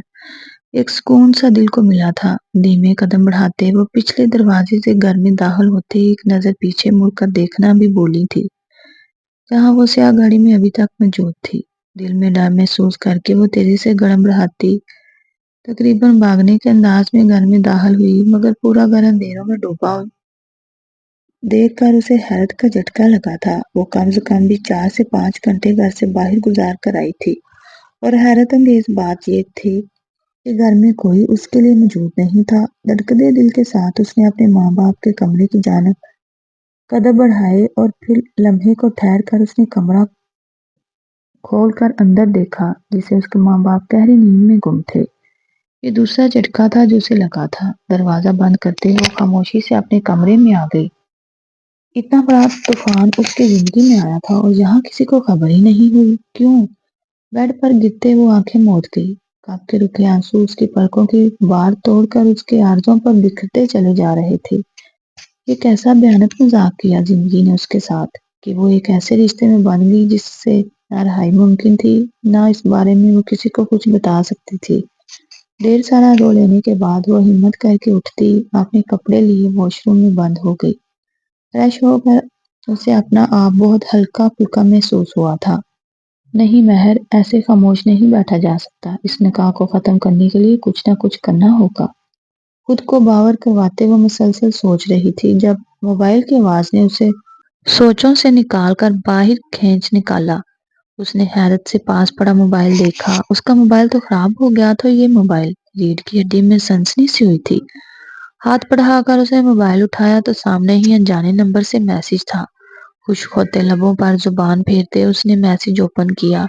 ایک سکون سا دل کو ملا تھا۔ دھیمے قدم بڑھاتے وہ پچھلے دروازے سے گھر میں داخل ہوتے ایک نظر پیچھے مڑ کر دیکھنا بھی بھولی تھی، جہاں وہ سیاہ گاڑی میں ابھی تک موجود تھی۔ دل میں ڈر محسوس کر کے وہ تیزی سے قدم بڑھاتی تقریباً بھاگنے کے انداز میں گھر میں داخل ہوئی، مگر پورا گھر اندھیروں میں ڈوبا دیکھ کر اسے حیرت کا جھٹکا لگا تھا۔ وہ کم سے کم بھی 4 سے 5 گھنٹے گھر سے باہر گزار کر آئی تھی، اور حیرت انگیز بات یہ تھی کہ گھر میں کوئی اس کے لیے موجود نہیں تھا۔ دھڑکتے دل کے ساتھ اس نے اپنے ماں باپ کے کمرے کی جانب قدم بڑھائے اور پھر لمحے کو ٹھہر کر اس نے کمرہ کھول کر اندر دیکھا جسے اس کے ماں باپ گہری نیند میں گم تھے۔ یہ دوسرا جھٹکا تھا جو اسے لگا تھا۔ دروازہ بند کرتے وہ خاموشی سے اپنے کمرے میں آ گئی۔ اتنا بڑا طوفان اس کے زندگی میں آیا تھا اور یہاں کسی کو خبر ہی نہیں ہوئی۔ کیوں؟ بیڈ پر گرتے وہ آنکھیں موند گئی۔ کانپتے رکے آنسو اس کی پلکوں کی وار توڑ کر اس کے عارضوں پر بکھرتے چلے جا رہے تھے۔ یہ کیسا بھیانک مذاق کیا زندگی نے اس کے ساتھ، کہ وہ ایک ایسے رشتے میں بن گئی جس سے نہ رہائی ممکن تھی، نہ اس بارے میں وہ کسی کو کچھ بتا سکتی تھی۔ ڈھیر سارا رو لینے کے بعد وہ ہمت کر کے اٹھتی، اپنے کپڑے لیے واش روم میں بند ہو گئی۔ فریش ہو کر اسے اپنا آپ بہت ہلکا پھلکا محسوس ہوا تھا۔ نہیں مہر، ایسے خاموش نہیں بیٹھا جا سکتا۔ اس نکاح کو ختم کرنے کے لیے کچھ نہ کچھ کرنا ہوگا۔ خود کو باور کرواتے وہ مسلسل سوچ رہی تھی جب موبائل کی آواز نے اسے سوچوں سے نکال کر باہر کھینچ نکالا۔ اس نے حیرت سے پاس پڑا موبائل دیکھا۔ اس کا موبائل تو خراب ہو گیا تھا۔ یہ موبائل ریڑھ کی ہڈی میں سنسنی سی ہوئی تھی۔ ہاتھ بڑھا کر اسے موبائل اٹھایا تو سامنے ہی انجانے نمبر سے میسج تھا۔ خشک ہوتے لبوں پر زبان پھیرتے اس نے میسج اوپن کیا۔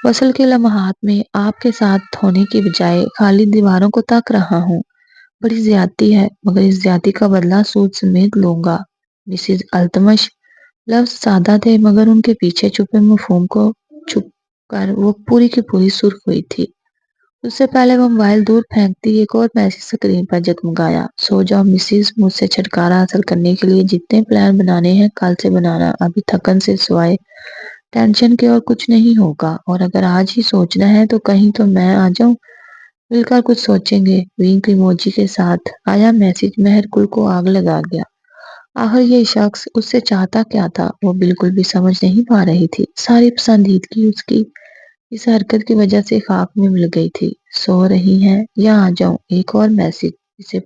وصل کے لمحات میں آپ کے ساتھ ہونے کی بجائے خالی دیواروں کو تک رہا ہوں۔ بڑی زیادتی ہے، مگر اس زیادتی کا بدلہ سود سمیت لوں گا۔ مسز التمش۔ لفظ سادہ تھے مگر ان کے پیچھے چھپے مفہوم کو چھپ کر وہ پوری کی پوری سرخ ہوئی تھی۔ اس سے پہلے وہ موبائل دور پھینکتی ایک اور میسج سکرین پر جگمگایا۔ سو جاؤ مسز، مجھ سے چھٹکارا حاصل کرنے کے لیے جتنے پلان بنانے ہیں کل سے بنانا۔ ابھی تھکن سے سوائے ٹینشن کے اور کچھ نہیں ہوگا، اور اگر آج ہی سوچنا ہے تو کہیں تو میں آ جاؤں، مل کر کچھ سوچیں گے۔ ونک ایموجی کے ساتھ آیا میسج مہر کل کو آگ لگا گیا۔ آخر یہ شخص اس سے چاہتا کیا تھا وہ بالکل بھی سمجھ نہیں پا رہی تھی۔ ساری پسندیدگی اس کی اس حرکت کی وجہ سے خاک میں مل گئی تھی۔ سو رہی ہیں یا آ جاؤں؟ ایک اور میسج، اسے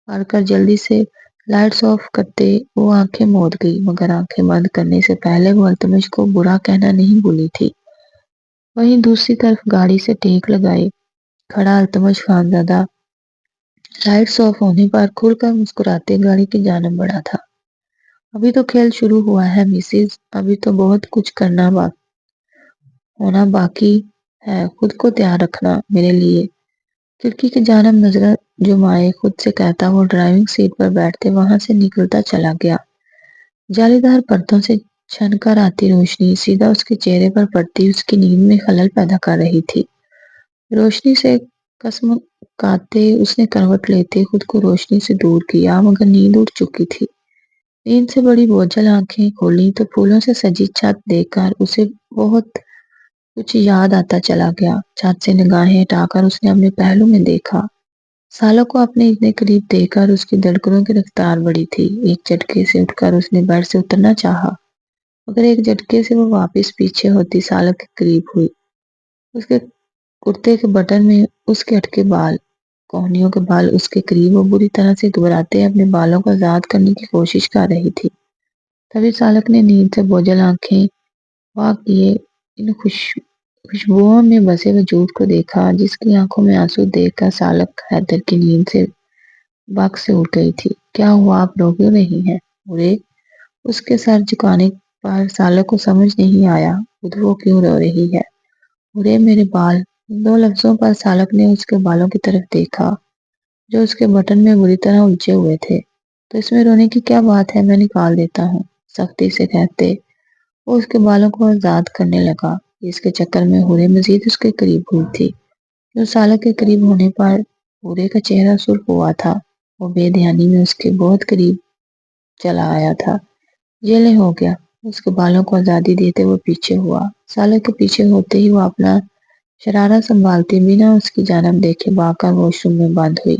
پڑھ کر جلدی سے لائٹس آف کرتے وہ آنکھیں موند گئی، مگر آنکھیں بند کرنے سے پہلے وہ التمش کو برا کہنا نہیں بھولی تھی۔ وہیں دوسری طرف گاڑی سے ٹیک لگائے کھڑا التمش خانزادہ لائٹس آف ہونے پر کھل کر مسکراتے گاڑی کی جانب بڑھا تھا۔ ابھی تو کھیل شروع ہوا ہے مسز، ابھی تو بہت کچھ ہونا باقی ہے۔ خود کو تیار رکھنا میرے لیے۔ کھڑکی کی جانب نظر جمائے خود سے کہتا وہ ڈرائیونگ سیٹ پر بیٹھتے وہاں سے نکلتا چلا گیا۔ جالی دار پردوں سے چھن کر آتی روشنی سیدھا اس کے چہرے پر پڑتی اس کی نیند میں خلل پیدا کر رہی تھی۔ روشنی سے قسم کھاتے اس نے کروٹ لیتے خود کو روشنی سے دور کیا، مگر نیند اٹھ چکی تھی۔ نیند سے بڑی بوجھل آنکھیں کھولیں تو پھولوں سے سجی چھت دیکھ کر اسے بہت کچھ یاد آتا چلا گیا۔ چھت سے نگاہیں ہٹا کر اس نے اپنے پہلو میں دیکھا۔ سالوں کو اپنے اتنے قریب دیکھ کر اس کی دھڑکنوں کی رفتار بڑھی تھی۔ ایک جھٹکے سے اٹھ کر اس نے بیڈ سے اترنا چاہا، مگر ایک جھٹکے سے وہ واپس پیچھے ہوتی سالوں کے قریب ہوئی۔ اس کے کرتے کے بٹن میں اس کے اٹکے بال، کوہنیوں کے بال اس کے قریب، وہ بری طرح سے گھبراتے اپنے بالوں کو آزاد کرنے کی کوشش کر رہی تھی۔ تبھی سالک نے نیند سے بوجھل آنکھیں واہ کیے ان خوشبوؤں میں بسے وجود کو دیکھا، جس کی آنکھوں میں آنسو دیکھ کر سالک حیدر کی نیند سے بگ سے اٹھ گئی تھی۔ کیا ہوا، آپ رو کیوں رہی ہیں؟ ارے! اس کے سر جھکانے پر سالک کو سمجھ نہیں آیا خود وہ کیوں رو رہی ہے۔ ارے میرے بال! ان دو لفظوں پر سالک نے اس کے بالوں کی طرف دیکھا جو اس کے بٹن میں بری طرح الجھے ہوئے تھے۔ تو اس میں رونے کی کیا بات ہے، میں نکال دیتا ہوں، سختی سے کہتے وہ اس کے بالوں کو آزاد کرنے لگا۔ اس کے چکر میں حورے مزید اس کے قریب ہوئی تھی۔ جو سالک کے قریب ہونے پر حورے کا چہرہ سرخ ہوا تھا، وہ بے دھیانی میں اس کے بہت قریب چلا آیا تھا۔ یہ لے ہو گیا۔ اس کے بالوں کو آزادی دیتے وہ پیچھے ہوا۔ سالک کے پیچھے ہوتے ہی وہ اپنا شرارہ سنبھالتے بنا اس کی جانب دیکھے بھاگ کر واش روم میں بند ہوئی۔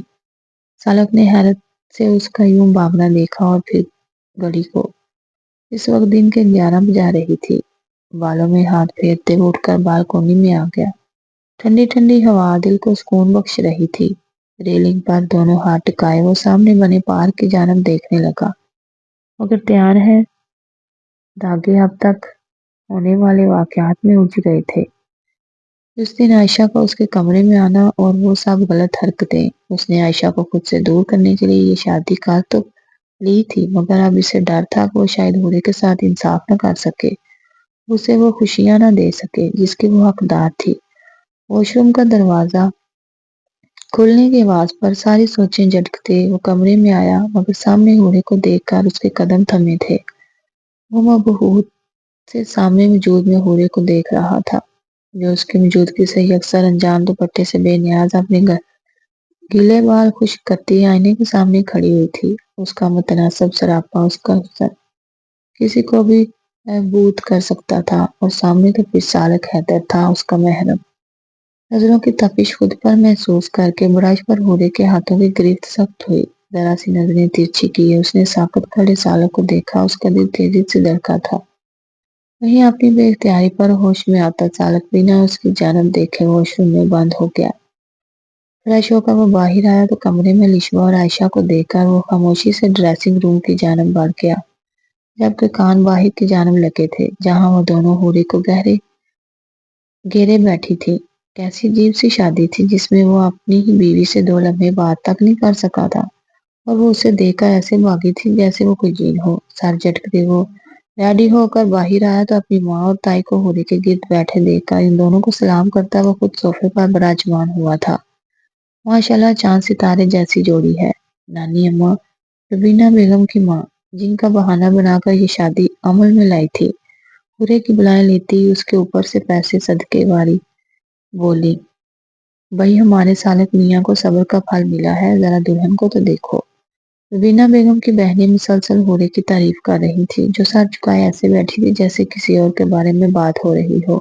سالک نے حیرت سے اس کا یوں بھاگنا دیکھا اور پھر گھڑی کو۔ اس وقت دن کے 11 بجا رہی تھی۔ بالوں میں ہاتھ پھیرتے وہ اٹھ کر بالکونی میں آ گیا۔ ٹھنڈی ٹھنڈی ہوا دل کو سکون بخش رہی تھی۔ ریلنگ پر دونوں ہاتھ ٹکائے وہ سامنے بنے پارک کی جانب دیکھنے لگا۔ مگر تیار ہے دھاگے اب تک ہونے والے واقعات میں الجھ گئے تھے۔ اس دن عائشہ کا اس کے کمرے میں آنا اور وہ سب غلط حرکتیں، اس نے عائشہ کو خود سے دور کرنے کے لیے یہ شادی کر تو لی تھی، مگر اب اسے ڈر تھا کہ وہ شاید حورے کے ساتھ انصاف نہ کر سکے۔ اسے وہ خوشیاں نہ دے سکے جس کی وہ حقدار تھی۔ واش روم کا دروازہ کھلنے کی آواز پر ساری سوچیں جھٹکتے وہ کمرے میں آیا، مگر سامنے ہورے کو دیکھ کر اس کے قدم تھمے تھے۔ وہ مبہوت سے سامنے موجود میں ہورے کو دیکھ رہا تھا، جو اس کی موجودگی سے اکثر انجان دوپٹے سے بے نیاز اپنے گیلے بال خشک کرتی آئینے کے سامنے کھڑی ہوئی تھی۔ اس کا متناسب سراپا، اس کا حسن کسی کو بھی محبوط کر سکتا تھا، اور سامنے تو پھر سالک حیدر تھا اس کا محرم۔ نظروں کی تپش خود پر محسوس کر کے برش پر ہورے کے ہاتھوں کی گرفت سخت ہوئی۔ ذرا سی نظریں ترچھی کیے اس نے ساکت کھڑے سالک کو دیکھا، اس کا دل تیزی سے دھڑکا تھا۔ وہیں اپنی بے اختیاری پر ہوش میں آتا سالک بنا اس کی جانب دیکھے واش روم میں بند ہو گیا۔ فریش ہو کر وہ باہر آیا تو کمرے میں لشوا اور عائشہ کو دیکھ کر وہ خاموشی سے ڈریسنگ روم کی جانب بڑھ گیا، جبکہ کان باہر کی جانب لگے تھے جہاں وہ دونوں ہورے کو گھیرے بیٹھی تھی۔ کیسی عجیب سی شادی تھی جس میں وہ اپنی ہی بیوی سے 2 لمحے بات تک نہیں کر سکا تھا، اور وہ اسے دیکھ کر ایسے بھاگی تھی جیسے وہ کوئی جین ہو۔ سر جھٹکتے وہ ریڈی ہو کر باہر آیا تو اپنی ماں اور تائی کو ہورے کے گرد بیٹھے دیکھ کر ان دونوں کو سلام کرتا وہ خود صوفے پر براجمان ہوا تھا۔ ماشاءاللہ چاند ستارے جیسی جوڑی ہے۔ نانی اماں ربینہ بیگم کی ماں، جن کا بہانہ بنا کر یہ شادی عمل میں لائی تھی، ہورے کی بلائیں لیتی اس کے اوپر سے پیسے صدقے واری بولی، بھئی ہمارے سالک میاں کو صبر کا پھل ملا ہے، ذرا دلہن کو تو دیکھو۔ ربینہ بیگم کی بہنیں مسلسل ہورے کی تعریف کر رہی تھی، جو سر جھکائے ایسے بیٹھی تھی جیسے کسی اور کے بارے میں بات ہو رہی ہو۔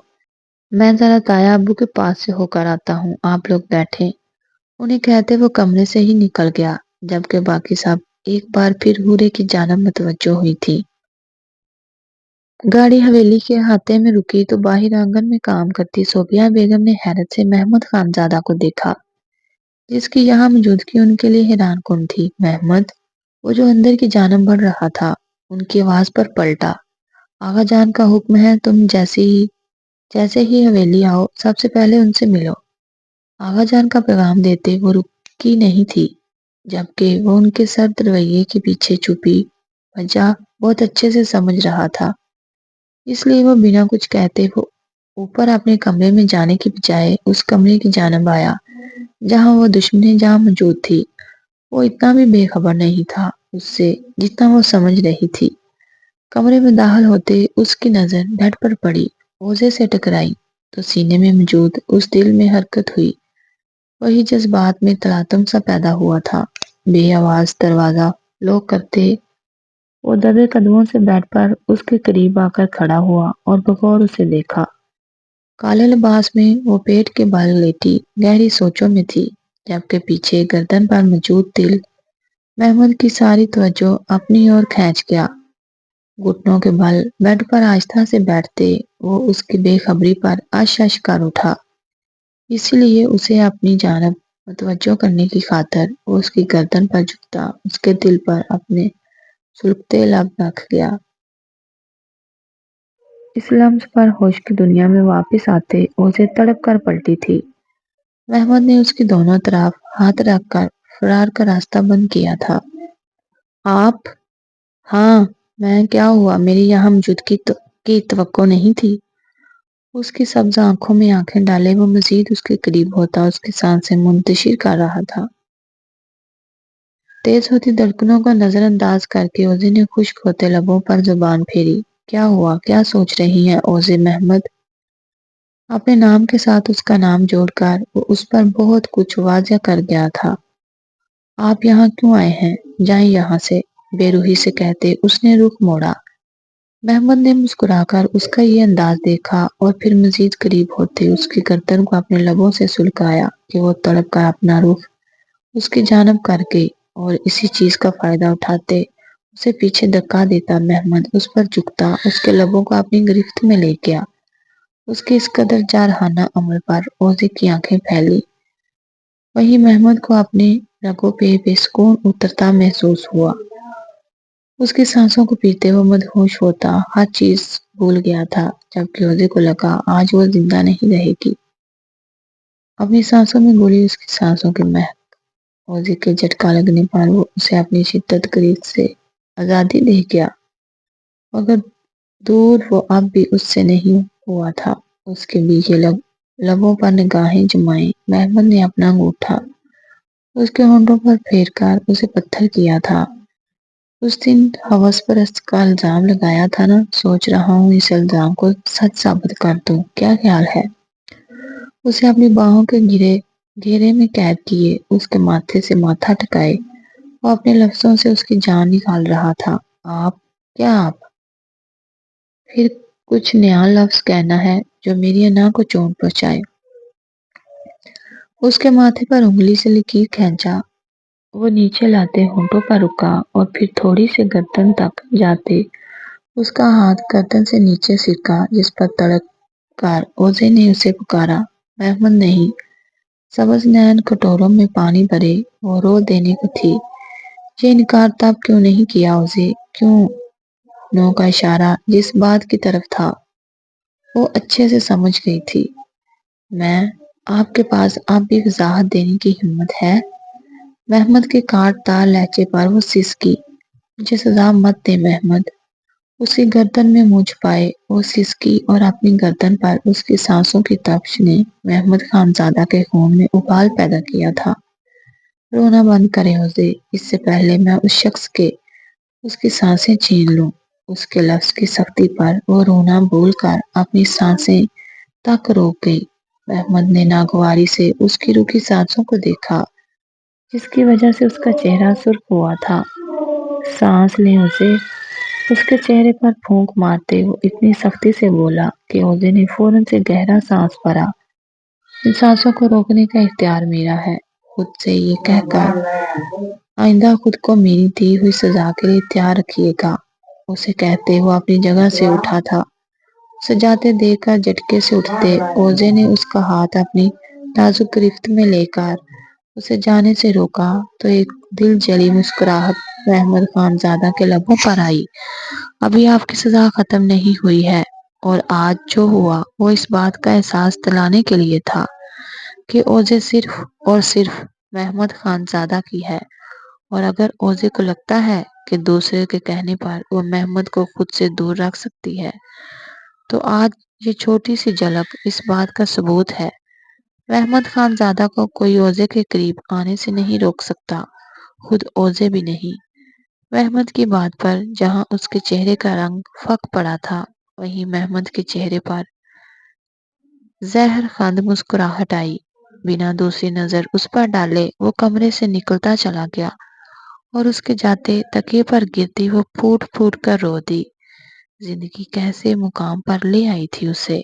میں ذرا تایا ابو کے پاس سے ہو کر آتا ہوں، آپ لوگ بیٹھیں، انہیں کہتے وہ کمرے سے ہی نکل گیا، جبکہ باقی سب ایک بار پھر ہورے کی جانب متوجہ ہوئی تھی۔ گاڑی حویلی کے احاطے میں رکی تو باہر آنگن میں کام کرتی صوفیہ بیگم نے حیرت سے محمد خانزادہ کو دیکھا، جس کی یہاں موجودگی ان کے لیے حیران کن تھی۔ محمد، وہ جو اندر کی جانب بڑھ رہا تھا، ان کی آواز پر پلٹا، آغا جان کا حکم ہے، تم جیسے ہی حویلی آؤ سب سے پہلے ان سے ملو۔ آغا جان کا پیغام دیتے وہ رکی نہیں تھی، جبکہ وہ ان کے سرد رویے کے پیچھے چھپی وجہ بہت اچھے سے سمجھ رہا تھا، اس لیے وہ بنا کچھ کہتے وہ اوپر اپنے کمرے میں جانے کی بجائے اس کمرے کی جانب آیا جہاں وہ دشمنیں جہاں موجود تھی۔ وہ اتنا بھی بے خبر نہیں تھا اس سے جتنا وہ سمجھ رہی تھی۔ کمرے میں داخل ہوتے اس کی نظر بیڈ پر پڑی، اوزے سے ٹکرائی تو سینے میں موجود اس دل میں حرکت ہوئی، وہی جذبات میں تلاطم سا پیدا ہوا تھا۔ بے آواز دروازہ لوک کرتے وہ دبے قدموں سے بیڈ پر اس کے قریب آ کر کھڑا ہوا اور بغور اسے دیکھا۔ کالے لباس میں وہ پیٹ کے بل لیٹی گہری سوچوں میں تھی، جبکہ پیچھے گردن پر موجود دل محمد کی ساری توجہ اپنی اور کھینچ گیا۔ گھٹنوں کے بل بیڈ پر آہستہ سے بیٹھتے وہ اس کی بے خبری پر اش اش کر اٹھا، اسی لیے اسے اپنی جانب متوجہ کرنے کی خاطر وہ اس کی گردن پر جھکتا اس کے دل پر اپنے سلگتے لب رکھ گیا۔ اس لمس پر ہوش کی دنیا میں واپس آتے اسے تڑپ کر پلٹی تھی۔ محمد نے اس کی دونوں طرف ہاتھ رکھ کر فرار کا راستہ بند کیا تھا۔ آپ؟ ہاں میں، کیا ہوا؟ میری یہاں موجودگی کی توقع نہیں تھی؟ اس کی سبز آنکھوں میں آنکھیں ڈالے وہ مزید اس کے قریب ہوتا اس کی سانسیں منتشر کر رہا تھا۔ تیز ہوتی دھڑکنوں کو نظر انداز کر کے اوزے نے خشک ہوتے لبوں پر زبان پھیری۔ کیا ہوا؟ کیا سوچ رہی ہیں اوزے؟ محمد اپنے نام کے ساتھ اس کا نام جوڑ کر وہ اس پر بہت کچھ واضح کر گیا تھا۔ آپ یہاں کیوں آئے ہیں؟ جائیں یہاں سے، بے روحی سے کہتے اس نے رخ موڑا۔ محمد نے مسکرا کر اس کا یہ انداز دیکھا اور پھر مزید قریب ہوتے اس کی گردن کو اپنے لبوں سے سلگایا کہ وہ تڑپ کر اپنا رخ اس کی جانب کر کے اور اسی چیز کا فائدہ اٹھاتے اسے پیچھے دھکا دیتا محمد اس پر جھکتا اس کے لبوں کو اپنی گرفت میں لے گیا۔ اس کے اس قدر جارحانہ عمل پر اوزے کی آنکھیں پھیلی، وہیں محمد کو اپنے رگوں پہ بے سکون اترتا محسوس ہوا۔ اس کی سانسوں کو پیتے وہ مدہوش ہوتا ہر چیز بھول گیا تھا، جبکہ اوزے کو لگا آج وہ زندہ نہیں رہے گی۔ اپنی سانسوں میں گھلی اس کی سانسوں کی مہک، اوزے کے جھٹکا لگنے پر وہ اسے اپنی شدت گریز سے آزادی دے گیا، مگر دور وہ اب بھی اس سے نہیں ہوا تھا۔ اس کے بیچے لبوں پر نگاہیں جمائے محمد نے اپنا انگوٹھا اس کے ہونٹوں پر پھیر کر اسے پتھر کیا تھا۔ اس دن حوث پرست کا الزام لگایا تھا نا، سوچ رہا ہوں اس الزام کو سچ ثابت کر دوں، کیا خیال ہے؟ اسے اپنی باہوں کے گھیرے میں قید کیے، اس کے ماتھے سے ماتھا ٹکائے، وہ اپنے لفظوں سے اس کی جان نکال رہا تھا۔ آپ؟ کیا آپ؟ پھر کچھ نیا لفظ کہنا ہے جو میری انا کو چوٹ پہنچائے۔ اس کے ماتھے پر انگلی سے لکیر کھینچا، وہ نیچے لاتے ہونٹوں پر رکا اور پھر تھوڑی سی گردن تک جاتے اس کا ہاتھ گردن سے نیچے سرکا، جس پر تڑپ کر اوزے نے اسے پکارا، محمد نہیں۔ سبز نین کٹوروں میں پانی بھرے، وہ رو دینے کو تھی۔ یہ انکار تب کیوں نہیں کیا اوزے؟ کیوں؟ نو کا اشارہ جس بات کی طرف تھا وہ اچھے سے سمجھ گئی تھی۔ میں، آپ کے پاس اب بھی وضاحت دینے کی ہمت ہے؟ محمد کے کاٹ دار لہجے پر وہ سسکی، مجھے سزا مت دے محمد۔ اس کی گردن میں منہ چھپائے وہ سسکی اور اپنی گردن پر اس کی سانسوں کی تپش نے محمد خانزادہ کے خون میں ابال پیدا کیا تھا۔ رونا بند کرے اوزے، اس سے پہلے میں اس شخص کے اس کی سانسیں چھین لوں۔ اس کے لفظ کی سختی پر وہ رونا بھول کر اپنی سانسیں تک روک گئی۔ محمد نے ناگواری سے اس کی رکی سانسوں کو دیکھا، جس کی وجہ سے اس کا چہرہ سرخ ہوا تھا۔ سانس لیں اوزے، اس کے چہرے پر پھونک مارتے وہ اتنی سختی سے بولا کہ اوزے نے فوراً سے گہرا سانس بھرا۔ ان سانسوں کو روکنے کا اختیار میرا ہے، خود سے یہ کہہ کر آئندہ خود کو میری دی ہوئی سزا کے لیے تیار رکھیے گا۔ اسے کہتے وہ اپنی جگہ سے اٹھا تھا۔ اسے جاتے دیکھ کر جھٹکے سے اٹھتے اوزے نے اس کا ہاتھ اپنی نازک گرفت میں لے کر اسے جانے سے روکا تو ایک دل جلی مسکراہٹ محمد خانزادہ کے لبوں پر آئی۔ ابھی آپ کی سزا ختم نہیں ہوئی ہے، اور آج جو ہوا وہ اس بات کا احساس دلانے کے لیے تھا کہ اوزے صرف اور صرف محمد خانزادہ کی ہے، اور اگر اوزے کو لگتا ہے کہ دوسرے کے کہنے پر وہ محمد کو خود سے دور رکھ سکتی ہے، تو آج یہ چھوٹی سی جھلک اس بات کا ثبوت ہے۔ محمد خانزادہ کو کوئی اوزے کے قریب آنے سے نہیں روک سکتا، خود اوزے بھی نہیں۔ محمد کی بات پر جہاں اس کے چہرے کا رنگ پھک پڑا تھا، وہیں محمد کے چہرے پر زہر خند مسکراہٹ آئی۔ بنا دوسری نظر اس پر ڈالے وہ کمرے سے نکلتا چلا گیا، اور اس کے جاتے تکیے پر گرتی وہ پھوٹ پھوٹ کر رو دی۔ زندگی کیسے مقام پر لے آئی تھی اسے۔